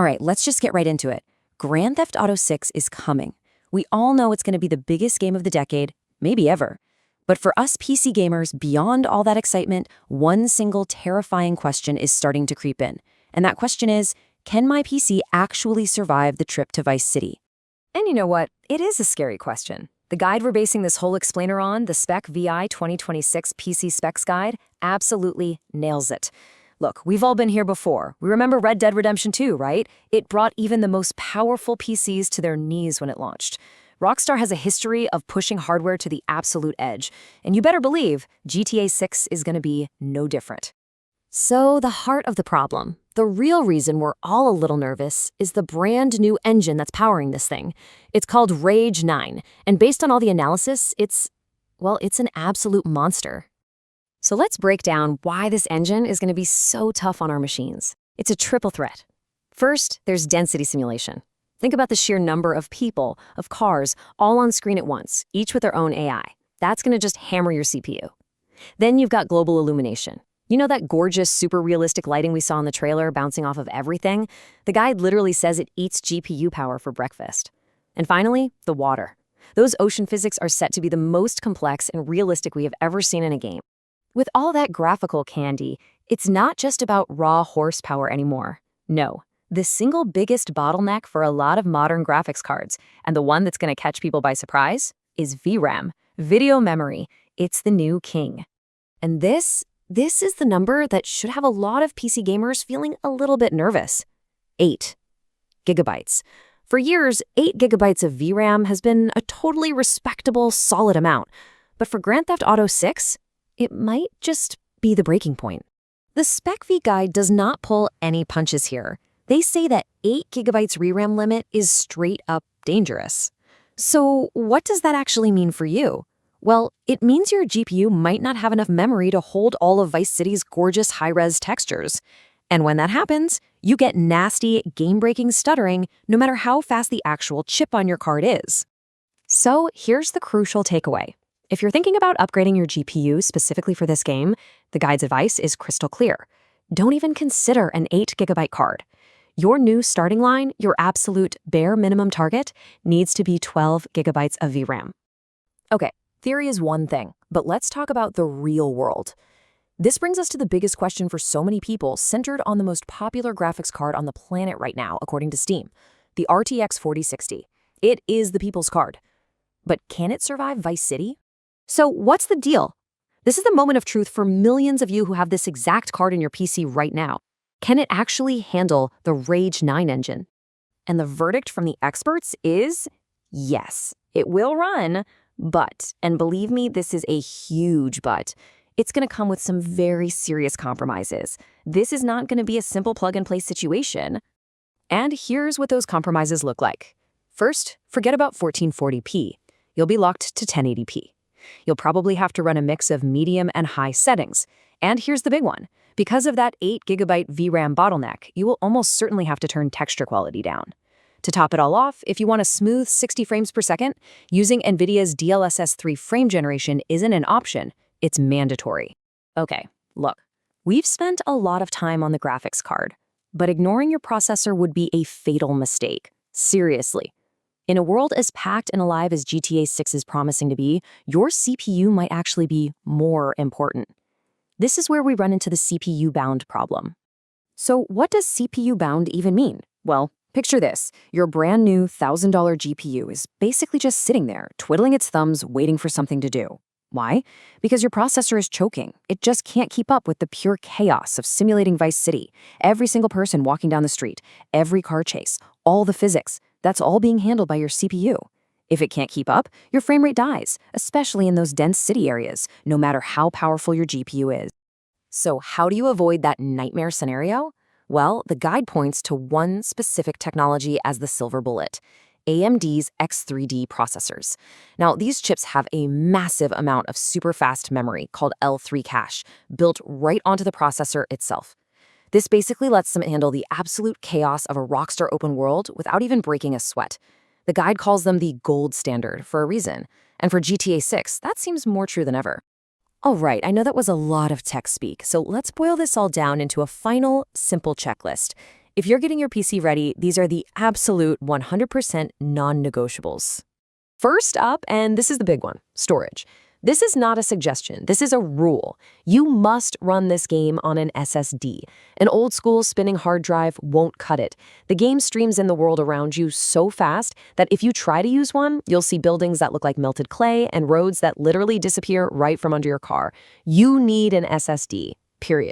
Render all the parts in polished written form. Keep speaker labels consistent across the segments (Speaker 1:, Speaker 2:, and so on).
Speaker 1: All right, let's just get right into it. Grand Theft Auto 6 is coming. We all know it's going to be the biggest game of the decade, maybe ever. But for us PC gamers, beyond all that excitement, one single terrifying question is starting to creep in. And that question is, can my PC actually survive the trip to Vice City? And you know what? It is a scary question. The guide we're basing this whole explainer on, the SpecVI 2026 PC Specs Guide, absolutely nails it. Look, we've all been here before. We remember Red Dead Redemption 2, right? It brought even the most powerful PCs to their knees when it launched. Rockstar has a history of pushing hardware to the absolute edge, and you better believe GTA 6 is going to be no different. So the heart of the problem, the real reason we're all a little nervous, is the brand new engine that's powering this thing. It's called Rage 9, and based on all the analysis, it's an absolute monster. So let's break down why this engine is going to be so tough on our machines. It's a triple threat. First, there's density simulation. Think about the sheer number of people, of cars, all on screen at once, each with their own AI. That's going to just hammer your CPU. Then you've got global illumination. You know that gorgeous, super realistic lighting we saw in the trailer bouncing off of everything? The guide literally says it eats GPU power for breakfast. And finally, the water. Those ocean physics are set to be the most complex and realistic we have ever seen in a game. With all that graphical candy, it's not just about raw horsepower anymore. No, the single biggest bottleneck for a lot of modern graphics cards, and the one that's going to catch people by surprise, is VRAM, video memory. It's the new king. And this is the number that should have a lot of PC gamers feeling a little bit nervous. 8 gigabytes. For years, 8 gigabytes of VRAM has been a totally respectable, solid amount. But for Grand Theft Auto 6, it might just be the breaking point. The SpecVI guide does not pull any punches here. They say that 8 gigabytes VRAM limit is straight up dangerous. So what does that actually mean for you? Well, it means your GPU might not have enough memory to hold all of Vice City's gorgeous high-res textures. And when that happens, you get nasty, game-breaking stuttering no matter how fast the actual chip on your card is. So here's the crucial takeaway. If you're thinking about upgrading your GPU specifically for this game, the guide's advice is crystal clear. Don't even consider an 8 gigabyte card. Your new starting line, your absolute bare minimum target, needs to be 12 gigabytes of VRAM. Okay, theory is one thing, but let's talk about the real world. This brings us to the biggest question for so many people, centered on the most popular graphics card on the planet right now, according to Steam, the RTX 4060. It is the people's card. But can it survive Vice City? So what's the deal? This is the moment of truth for millions of you who have this exact card in your PC right now. Can it actually handle the Rage 9 engine? And the verdict from the experts is yes, it will run, but, and believe me, this is a huge but, it's going to come with some very serious compromises. This is not going to be a simple plug-and-play situation. And here's what those compromises look like. First, forget about 1440p. You'll be locked to 1080p. You'll probably have to run a mix of medium and high settings. And here's the big one. Because of that 8 gigabyte VRAM bottleneck, you will almost certainly have to turn texture quality down. To top it all off, if you want a smooth 60 frames per second, using NVIDIA's DLSS 3 frame generation isn't an option, it's mandatory. Okay, look, we've spent a lot of time on the graphics card, but ignoring your processor would be a fatal mistake. Seriously. In a world as packed and alive as GTA 6 is promising to be, your CPU might actually be more important. This is where we run into the CPU-bound problem. So what does CPU-bound even mean? Well, picture this. Your brand new $1,000 GPU is basically just sitting there, twiddling its thumbs, waiting for something to do. Why? Because your processor is choking. It just can't keep up with the pure chaos of simulating Vice City. Every single person walking down the street, every car chase, all the physics, that's all being handled by your CPU. If it can't keep up, your frame rate dies, especially in those dense city areas, no matter how powerful your GPU is. So how do you avoid that nightmare scenario? Well, the guide points to one specific technology as the silver bullet: AMD's X3D processors. Now, these chips have a massive amount of super fast memory called L3 cache built right onto the processor itself. This basically lets them handle the absolute chaos of a Rockstar open world without even breaking a sweat. The guide calls them the gold standard for a reason, and for GTA 6, that seems more true than ever. All right, I know that was a lot of tech speak, so let's boil this all down into a final, simple checklist. If you're getting your PC ready, these are the absolute 100% non-negotiables. First up, and this is the big one, storage. This is not a suggestion. This is a rule. You must run this game on an SSD. An old-school spinning hard drive won't cut it. The game streams in the world around you so fast that if you try to use one, you'll see buildings that look like melted clay and roads that literally disappear right from under your car. You need an SSD, period.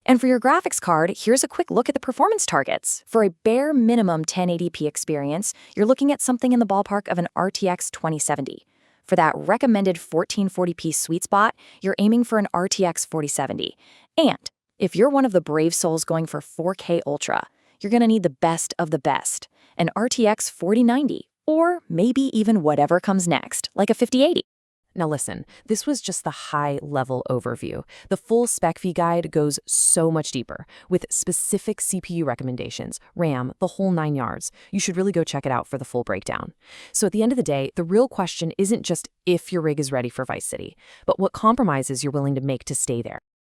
Speaker 1: And for your graphics card, here's a quick look at the performance targets. For a bare minimum 1080p experience, you're looking at something in the ballpark of an RTX 2070. For that recommended 1440p sweet spot, you're aiming for an RTX 4070. And if you're one of the brave souls going for 4K Ultra, you're going to need the best of the best, an RTX 4090, or maybe even whatever comes next, like a 5080. Now listen, this was just the high-level overview. The full SpecVI guide goes so much deeper, with specific CPU recommendations, RAM, the whole 9 yards. You should really go check it out for the full breakdown. So at the end of the day, the real question isn't just if your rig is ready for Vice City, but what compromises you're willing to make to stay there.